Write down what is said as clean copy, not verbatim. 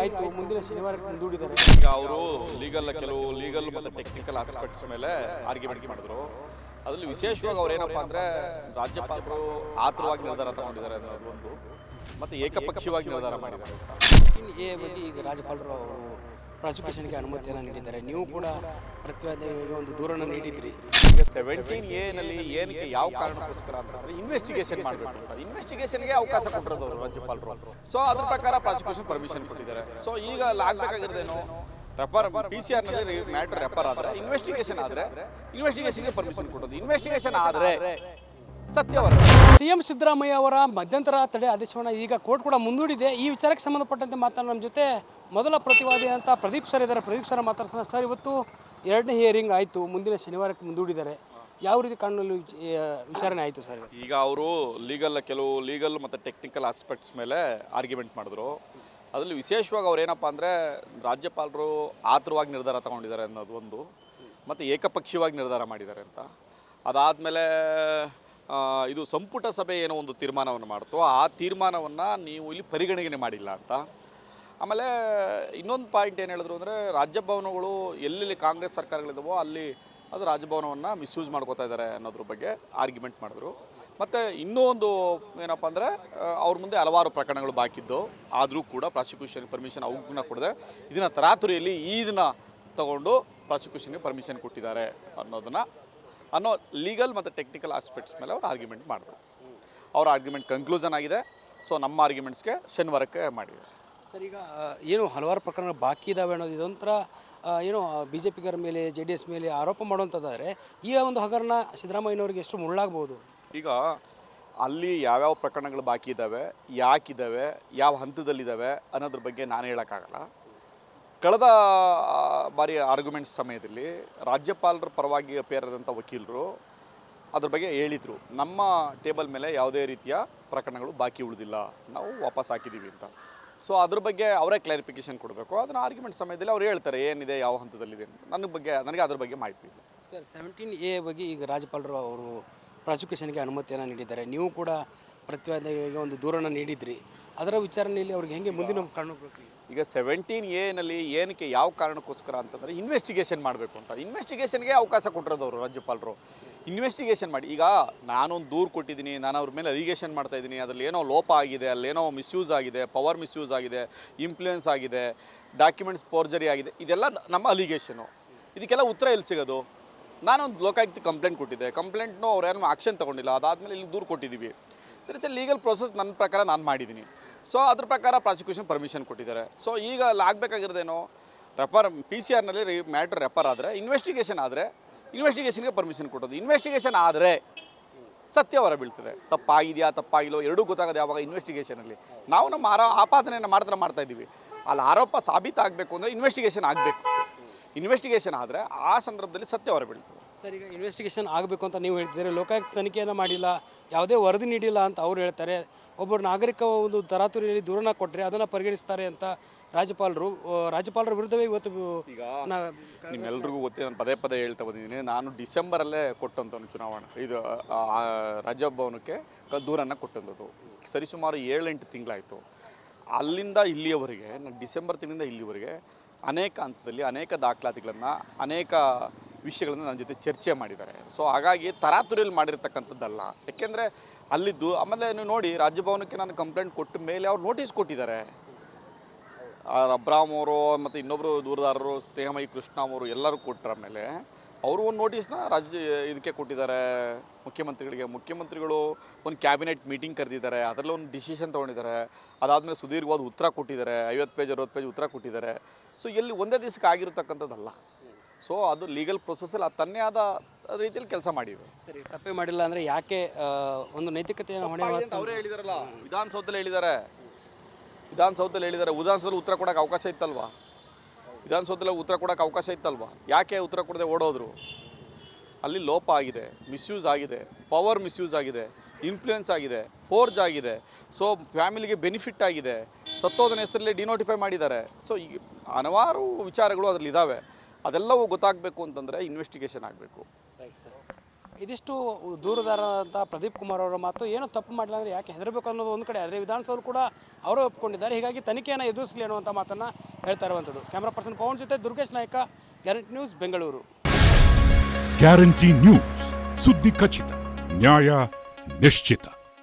ಆಯಿತು, ಮುಂದಿನ ಶನಿವಾರಕ್ಕೆ ಮುಂದೂಡಿದ್ದಾರೆ. ಈಗ ಅವರು ಕೆಲವು ಲೀಗಲ್ ಮತ್ತು ಟೆಕ್ನಿಕಲ್ ಆಸ್ಪೆಕ್ಟ್ಸ್ ಮೇಲೆ ಆರ್ಗ್ಯುಮೆಂಟ್ ಮಾಡಿದ್ರು. ಅದರಲ್ಲಿ ವಿಶೇಷವಾಗಿ ಅವ್ರು ಏನಪ್ಪ ಅಂದರೆ ರಾಜ್ಯಪಾಲರು ಆತುರವಾಗಿ ನಿರ್ಧಾರ ತಗೊಂಡಿದ್ದಾರೆ ಅನ್ನೋದು ಒಂದು, ಮತ್ತು ಏಕಪಕ್ಷೀಯವಾಗಿ ನಿರ್ಧಾರ ಮಾಡಿದ್ದಾರೆ. ಎ ಬಗ್ಗೆ ಈಗ ರಾಜ್ಯಪಾಲರು ಅವರು ಪ್ರಾಸಿಕ್ಯೂಷನ್ಗೆ ಅನುಮತಿಯನ್ನು ನೀಡಿದ್ದಾರೆ. ನೀವು ಕೂಡ ಪ್ರತಿವಾದಿಗೆ ಒಂದು ದೂರನ್ನು ನೀಡಿದ್ರಿ. ಈಗ 17A ಏನಕ್ಕೆ ಯಾವ ಕಾರಣಕ್ಕೋಸ್ಕರ ಅಂತಂದರೆ ಇನ್ವೆಸ್ಟಿಗೇಷನ್ ಮಾಡಬೇಕು ಅಂತ, ಇನ್ವೆಸ್ಟಿಗೇಷನ್ಗೆ ಅವಕಾಶ ಕೊಟ್ಟಿರೋದು ಅವರು ರಾಜ್ಯಪಾಲರು. ಸೊ ಅದ್ರ ಪ್ರಕಾರ ಪ್ರಾಸಿಕ್ಯೂಷನ್ ಪರ್ಮಿಷನ್ ಕೊಟ್ಟಿದ್ದಾರೆ. ಸೊ ಈಗ ಆಗಬೇಕಾಗಿರೋದೇನು, PCR ಮ್ಯಾಟರ್ ರೆಫರ್ ಆದರೆ ಇನ್ವೆಸ್ಟಿಗೇಷನ್ ಆದರೆ ಇನ್ವೆಸ್ಟಿಗೇಷನ್ಗೆ ಪರ್ಮಿಷನ್ ಕೊಡೋದು. ಇನ್ವೆಸ್ಟಿಗೇಷನ್ ಆದರೆ ಸತ್ಯವರ CM ಸಿದ್ದರಾಮಯ್ಯ ಅವರ ಮಧ್ಯಂತರ ತಡೆ ಆದೇಶವನ್ನು ಈಗ ಕೋರ್ಟ್ ಕೂಡ ಮುಂದೂಡಿದೆ. ಈ ವಿಚಾರಕ್ಕೆ ಸಂಬಂಧಪಟ್ಟಂತೆ ಮಾತನಾಡಿ ನಮ್ಮ ಜೊತೆ ಮೊದಲ ಪ್ರತಿವಾದಿ ಅಂತ ಪ್ರದೀಪ್ ಸರ್ ಇದ್ದಾರೆ. ಪ್ರದೀಪ್ ಸರ್ ಮಾತಾಡ್ಸೋಣ. ಸರ್, ಇವತ್ತು 2ನೇ ಹಿಯರಿಂಗ್ ಆಯಿತು, ಮುಂದಿನ ಶನಿವಾರಕ್ಕೆ ಮುಂದೂಡಿದ್ದಾರೆ. ಯಾವ ರೀತಿ ಕಾನೂನು ವಿಚಾರಣೆ ಆಯಿತು ಸರ್? ಈಗ ಅವರು ಕೆಲವು ಲೀಗಲ್ ಮತ್ತು ಟೆಕ್ನಿಕಲ್ ಆಸ್ಪೆಕ್ಟ್ಸ್ ಮೇಲೆ ಆರ್ಗ್ಯುಮೆಂಟ್ ಮಾಡಿದ್ರು. ಅದರಲ್ಲಿ ವಿಶೇಷವಾಗಿ ಅವ್ರು ಏನಪ್ಪ ಅಂದರೆ ರಾಜ್ಯಪಾಲರು ಆತುರವಾಗಿ ನಿರ್ಧಾರ ತಗೊಂಡಿದ್ದಾರೆ ಅನ್ನೋದು ಒಂದು, ಮತ್ತು ಏಕಪಕ್ಷೀಯವಾಗಿ ನಿರ್ಧಾರ ಮಾಡಿದ್ದಾರೆ ಅಂತ. ಅದಾದಮೇಲೆ ಇದು ಸಂಪುಟ ಸಭೆ ಏನೋ ಒಂದು ತೀರ್ಮಾನವನ್ನು ಮಾಡ್ತು, ಆ ತೀರ್ಮಾನವನ್ನು ನೀವು ಇಲ್ಲಿ ಪರಿಗಣನೆ ಮಾಡಿಲ್ಲ ಅಂತ. ಆಮೇಲೆ ಇನ್ನೊಂದು ಪಾಯಿಂಟ್ ಏನು ಹೇಳಿದ್ರು ಅಂದರೆ ರಾಜ್ಯಭವನಗಳು ಎಲ್ಲೆಲ್ಲಿ ಕಾಂಗ್ರೆಸ್ ಸರ್ಕಾರಗಳಿದ್ದಾವೋ ಅಲ್ಲಿ ಅದು ರಾಜಭವನವನ್ನು ಮಿಸ್ಯೂಸ್ ಮಾಡ್ಕೋತಾ ಇದ್ದಾರೆ ಅನ್ನೋದ್ರ ಬಗ್ಗೆ ಆರ್ಗ್ಯುಮೆಂಟ್ ಮಾಡಿದ್ರು. ಮತ್ತು ಇನ್ನೂ ಒಂದು ಏನಪ್ಪ ಅಂದರೆ ಅವ್ರ ಮುಂದೆ ಹಲವಾರು ಪ್ರಕರಣಗಳು ಬಾಕಿದ್ದು, ಆದರೂ ಕೂಡ ಪ್ರಾಸಿಕ್ಯೂಷನ್ ಪರ್ಮಿಷನ್ ಅವ್ರನ್ನ ಕೊಡದೆ ಇದನ್ನು ತರಾತುರಿಯಲ್ಲಿ ಇದನ್ನು ತಗೊಂಡು ಪ್ರಾಸಿಕ್ಯೂಷನ್ಗೆ ಪರ್ಮಿಷನ್ ಕೊಟ್ಟಿದ್ದಾರೆ ಅನ್ನೋ ಲೀಗಲ್ ಮತ್ತು ಟೆಕ್ನಿಕಲ್ ಆಸ್ಪೆಕ್ಟ್ಸ್ ಮೇಲೆ ಅವ್ರು ಆರ್ಗ್ಯುಮೆಂಟ್ ಮಾಡಿದ್ರು. ಅವ್ರ ಆರ್ಗ್ಯುಮೆಂಟ್ ಕನ್ಕ್ಲೂಷನ್ ಆಗಿದೆ. ಸೊ ನಮ್ಮ ಆರ್ಗ್ಯುಮೆಂಟ್ಸ್ಗೆ ಶನಿವಾರಕ್ಕೆ ಮಾಡಿದ್ದಾರೆ. ಸರ್, ಈಗ ಏನು ಹಲವಾರು ಪ್ರಕರಣಗಳು ಬಾಕಿ ಇದ್ದಾವೆ ಅನ್ನೋದು ಇದೊಂಥರ ಏನು BJPಗರ ಮೇಲೆ JDS ಮೇಲೆ ಆರೋಪ ಮಾಡುವಂಥದ್ದಾದರೆ ಈ ಒಂದು ಹಗರಣ ಸಿದ್ದರಾಮಯ್ಯನವ್ರಿಗೆ ಎಷ್ಟು ಮುಳ್ಳಾಗ್ಬೋದು? ಈಗ ಅಲ್ಲಿ ಯಾವ್ಯಾವ ಪ್ರಕರಣಗಳು ಬಾಕಿ ಇದ್ದಾವೆ, ಯಾಕಿದ್ದಾವೆ, ಯಾವ ಹಂತದಲ್ಲಿದ್ದಾವೆ ಅನ್ನೋದ್ರ ಬಗ್ಗೆ ನಾನು ಹೇಳೋಕ್ಕಾಗಲ್ಲ. ಕಳೆದ ಬಾರಿ ಆರ್ಗ್ಯುಮೆಂಟ್ಸ್ ಸಮಯದಲ್ಲಿ ರಾಜ್ಯಪಾಲರ ಪರವಾಗಿ ಅಪೇರ್ ಆದಂಥ ವಕೀಲರು ಅದ್ರ ಬಗ್ಗೆ ಹೇಳಿದರು, ನಮ್ಮ ಟೇಬಲ್ ಮೇಲೆ ಯಾವುದೇ ರೀತಿಯ ಪ್ರಕರಣಗಳು ಬಾಕಿ ಉಳಿದಿಲ್ಲ, ನಾವು ವಾಪಸ್ ಹಾಕಿದ್ದೀವಿ ಅಂತ. ಸೊ ಅದ್ರ ಬಗ್ಗೆ ಅವರೇ ಕ್ಲಾರಿಫಿಕೇಷನ್ ಕೊಡಬೇಕು. ಅದನ್ನು ಆರ್ಗ್ಯುಮೆಂಟ್ ಸಮಯದಲ್ಲಿ ಅವ್ರು ಹೇಳ್ತಾರೆ ಏನಿದೆ, ಯಾವ ಹಂತದಲ್ಲಿದೆ ಅಂತ. ನನಗೆ ಅದ್ರ ಬಗ್ಗೆ ಮಾಹಿತಿ ಇಲ್ಲ ಸರ್. 17A ಬಗ್ಗೆ ಈಗ ರಾಜ್ಯಪಾಲರು ಅವರು ಪ್ರಾಸಿಕ್ಯೂಷನ್ಗೆ ಅನುಮತಿಯನ್ನು ನೀಡಿದ್ದಾರೆ. ನೀವು ಕೂಡ ಪ್ರತಿವಾದಿಗೆ ಒಂದು ದೂರನ್ನು ನೀಡಿದ್ರಿ. ಅದರ ವಿಚಾರಣೆಯಲ್ಲಿ ಅವ್ರಿಗೆ ಹೆಂಗೆ ಮುಂದಿನ ಕಾರಣಬೇಕು? ಈಗ 17A ಏನಕ್ಕೆ ಯಾವ ಕಾರಣಕ್ಕೋಸ್ಕರ ಅಂತಂದರೆ ಇನ್ವೆಸ್ಟಿಗೇಷನ್ ಮಾಡಬೇಕು ಅಂತ, ಇನ್ವೆಸ್ಟಿಗೇಷನ್ಗೆ ಅವಕಾಶ ಕೊಟ್ಟಿರೋದು ಅವರು ರಾಜ್ಯಪಾಲರು. ಇನ್ವೆಸ್ಟಿಗೇಷನ್ ಮಾಡಿ, ಈಗ ನಾನೊಂದು ದೂರು ಕೊಟ್ಟಿದ್ದೀನಿ, ನಾನು ಅವ್ರ ಮೇಲೆ ಅಲಿಗೇಷನ್ ಮಾಡ್ತಾಯಿದ್ದೀನಿ, ಅದರಲ್ಲಿ ಏನೋ ಲೋಪ ಆಗಿದೆ, ಅಲ್ಲೇನೋ ಮಿಸ್ಯೂಸ್ ಆಗಿದೆ, ಪವರ್ ಮಿಸ್ಯೂಸ್ ಆಗಿದೆ, ಇನ್ಫ್ಲೂಯೆನ್ಸ್ ಆಗಿದೆ, ಡಾಕ್ಯುಮೆಂಟ್ಸ್ ಫೋರ್ಜರಿ ಆಗಿದೆ, ಇದೆಲ್ಲ ನಮ್ಮ ಅಲಿಗೇಷನು. ಇದಕ್ಕೆಲ್ಲ ಉತ್ತರ ಎಲ್ಲಿ ಸಿಗೋದು? ನಾನೊಂದು ಲೋಕಾಯುಕ್ತ ಕಂಪ್ಲೇಂಟ್ ಕೊಟ್ಟಿದ್ದೆ, ಕಂಪ್ಲೇಂಟ್ನು ಅವ್ರು ಏನೋ ಆಕ್ಷನ್ ತೊಗೊಂಡಿಲ್ಲ, ಅದಾದಮೇಲೆ ಇಲ್ಲಿ ದೂರು ಕೊಟ್ಟಿದ್ದೀವಿ. There is a legal process, ನನ್ನ ಪ್ರಕಾರ ನಾನು ಮಾಡಿದ್ದೀನಿ. ಸೊ ಅದ್ರ ಪ್ರಕಾರ ಪ್ರಾಸಿಕ್ಯೂಷನ್ ಪರ್ಮಿಷನ್ ಕೊಟ್ಟಿದ್ದಾರೆ. ಸೊ ಈಗ ಆಗಬೇಕಾಗಿರೋದೇನೋ PCR ಮ್ಯಾಟರ್ ರೆಫರ್ ಆದರೆ ಇನ್ವೆಸ್ಟಿಗೇಷನ್ ಆದರೆ ಇನ್ವೆಸ್ಟಿಗೇಷನ್ಗೆ ಪರ್ಮಿಷನ್ ಕೊಡೋದು. ಇನ್ವೆಸ್ಟಿಗೇಷನ್ ಆದರೆ ಸತ್ಯ ಹೊರ ಬೀಳ್ತದೆ. ತಪ್ಪಾಗಿದೆಯಾ ತಪ್ಪಾಗಿಲ್ಲೋ ಎರಡೂ ಗೊತ್ತಾಗೋದು ಯಾವಾಗ ಇನ್ವೆಸ್ಟಿಗೇಷನಲ್ಲಿ. ನಾವು ನಮ್ಮ ಆಪಾದನೆಯನ್ನು ಮಾಡ್ತಾ ಇದ್ದೀವಿ. ಅಲ್ಲಿ ಆರೋಪ ಸಾಬೀತಾಗಬೇಕು ಅಂದರೆ ಇನ್ವೆಸ್ಟಿಗೇಷನ್ ಆಗಬೇಕು. ಇನ್ವೆಸ್ಟಿಗೇಷನ್ ಆದರೆ ಆ ಸಂದರ್ಭದಲ್ಲಿ ಸತ್ಯ ಹೊರ ಬೀಳ್ತದೆ. ಸರ್, ಈಗ ಇನ್ವೆಸ್ಟಿಗೇಷನ್ ಆಗಬೇಕು ಅಂತ ನೀವು ಹೇಳ್ತಿದ್ದೀರಿ, ಲೋಕಾಯುಕ್ತ ತನಿಖೆಯನ್ನು ಮಾಡಿಲ್ಲ, ಯಾವುದೇ ವರದಿ ನೀಡಿಲ್ಲ ಅಂತ ಅವ್ರು ಹೇಳ್ತಾರೆ. ಒಬ್ಬರು ನಾಗರಿಕ ಒಂದು ತರಾತುರಿಯಲ್ಲಿ ದೂರನ ಕೊಟ್ಟರೆ ಅದನ್ನು ಪರಿಗಣಿಸ್ತಾರೆ ಅಂತ ರಾಜ್ಯಪಾಲರ ವಿರುದ್ಧವೇ ಇವತ್ತು. ಈಗ ನಿಮ್ಮೆಲ್ರಿಗೂ ಗೊತ್ತಿದೆ, ನಾನು ಪದೇ ಹೇಳ್ತಾ ಬಂದಿದ್ದೀನಿ, ನಾನು ಡಿಸೆಂಬರಲ್ಲೇ ಕೊಟ್ಟಂಥವ್ನು ಚುನಾವಣೆ ಇದು ರಾಜಭವನಕ್ಕೆ ದೂರನ್ನು ಕೊಟ್ಟಂಥದ್ದು. ಸರಿಸುಮಾರು 7-8 ತಿಂಗಳಾಯಿತು. ಅಲ್ಲಿಂದ ಇಲ್ಲಿಯವರೆಗೆ, ಡಿಸೆಂಬರ್ ತಿಂಗಳಿಂದ ಇಲ್ಲಿವರೆಗೆ ಅನೇಕ ಹಂತದಲ್ಲಿ ಅನೇಕ ದಾಖಲಾತಿಗಳನ್ನು, ಅನೇಕ ವಿಷಯಗಳನ್ನು ನನ್ನ ಜೊತೆ ಚರ್ಚೆ ಮಾಡಿದ್ದಾರೆ. ಸೊ ಹಾಗಾಗಿ ತರಾತುರಿಯಲ್ಲಿ ಮಾಡಿರ್ತಕ್ಕಂಥದ್ದಲ್ಲ. ಯಾಕೆಂದರೆ ಅಲ್ಲಿದ್ದು ಆಮೇಲೆ ನೀವು ನೋಡಿ, ರಾಜ್ಯಭವನಕ್ಕೆ ನಾನು ಕಂಪ್ಲೇಂಟ್ ಕೊಟ್ಟ ಮೇಲೆ ಅವ್ರು ನೋಟಿಸ್ ಕೊಟ್ಟಿದ್ದಾರೆ. ಅಬ್ರಾಮ್ ಅವರು ಮತ್ತು ಇನ್ನೊಬ್ಬರು ದೂರದಾರರು ಸ್ನೇಹಮಯಿ ಕೃಷ್ಣ ಅವರು ಎಲ್ಲರೂ ಕೊಟ್ಟರ ಮೇಲೆ ಅವರು ಒಂದು ನೋಟಿಸ್ನ ಇದಕ್ಕೆ ಕೊಟ್ಟಿದ್ದಾರೆ ಮುಖ್ಯಮಂತ್ರಿಗಳು ಒಂದು ಕ್ಯಾಬಿನೆಟ್ ಮೀಟಿಂಗ್ ಕರೆದಿದ್ದಾರೆ, ಅದರಲ್ಲಿ ಒಂದು ಡಿಸಿಷನ್ ತೊಗೊಂಡಿದ್ದಾರೆ. ಅದಾದಮೇಲೆ ಸುದೀರ್ಘವಾದ ಉತ್ತರ ಕೊಟ್ಟಿದ್ದಾರೆ, 50 ಪೇಜ್ 60 ಪೇಜ್ ಉತ್ತರ ಕೊಟ್ಟಿದ್ದಾರೆ. ಸೊ ಎಲ್ಲಿ ಒಂದೇ ದಿವಸಕ್ಕೆ ಆಗಿರತಕ್ಕಂಥದ್ದಲ್ಲ. ಸೊ ಅದು ಲೀಗಲ್ ಪ್ರೊಸೆಸ್ಸಲ್ಲಿ ಅದು ತನ್ನೇ ಆದ ರೀತಿಯಲ್ಲಿ ಕೆಲಸ ಮಾಡಿವೆ. ಸರಿ, ತಪ್ಪೇ ಮಾಡಿಲ್ಲ ಅಂದರೆ ಯಾಕೆ ಒಂದು ನೈತಿಕತೆಯನ್ನು ಹೊಣೆ ಅವರೇ ಹೇಳಿದಾರಲ್ಲ, ವಿಧಾನಸೌಧದಲ್ಲಿ ಹೇಳಿದ್ದಾರೆ. ವಿಧಾನಸೌಧದಲ್ಲಿ ಉತ್ತರ ಕೊಡೋಕೆ ಅವಕಾಶ ಇತ್ತಲ್ವಾ? ವಿಧಾನಸೌಧದಲ್ಲಿ ಉತ್ತರ ಕೊಡೋಕೆ ಅವಕಾಶ ಇತ್ತಲ್ವಾ? ಯಾಕೆ ಉತ್ತರ ಕೊಡದೆ ಓಡೋದ್ರು? ಅಲ್ಲಿ ಲೋಪ ಆಗಿದೆ, ಮಿಸ್ಯೂಸ್ ಆಗಿದೆ, ಪವರ್ ಮಿಸ್ಯೂಸ್ ಆಗಿದೆ, ಇನ್ಫ್ಲೂಯೆನ್ಸ್ ಆಗಿದೆ, ಫೋರ್ಜ್ ಆಗಿದೆ. ಸೊ ಫ್ಯಾಮಿಲಿಗೆ ಬೆನಿಫಿಟ್ ಆಗಿದೆ, ಸತ್ತೋದನ ಹೆಸರಲ್ಲಿ ಡಿನೋಟಿಫೈ ಮಾಡಿದ್ದಾರೆ. ಸೊ ಈಗ ಹಲವಾರು ವಿಚಾರಗಳು ಅದರಲ್ಲಿ ಇದ್ದಾವೆ. ಅದೆಲ್ಲವೂ ಗೊತ್ತಾಗಬೇಕು ಅಂತಂದರೆ ಇನ್ವೆಸ್ಟಿಗೇಷನ್ ಆಗಬೇಕು. ಇದಿಷ್ಟು ದೂರದಾರರಂಥ ಪ್ರದೀಪ್ ಕುಮಾರ್ ಅವರ ಮಾತು. ಏನೋ ತಪ್ಪು ಮಾಡಲಿಲ್ಲ ಅಂದರೆ ಯಾಕೆ ಹೆದರಬೇಕು ಅನ್ನೋದು ಒಂದು ಕಡೆ, ಆದರೆ ವಿಧಾನಸೌಧರು ಕೂಡ ಅವರೇ ಒಪ್ಕೊಂಡಿದ್ದಾರೆ. ಹೀಗಾಗಿ ತನಿಖೆಯನ್ನು ಎದುರಿಸಲಿ ಅನ್ನುವಂಥ ಮಾತನ್ನು ಹೇಳ್ತಾ ಇರುವಂಥದ್ದು. ಕ್ಯಾಮ್ರಾ ಪರ್ಸನ್ ಪವನ್ ಜೊತೆ Durgesh Naik, guarantee news, Bengaluru. Guarantee news, ಸುದ್ದಿ ಖಚಿತ, ನ್ಯಾಯ ನಿಶ್ಚಿತ.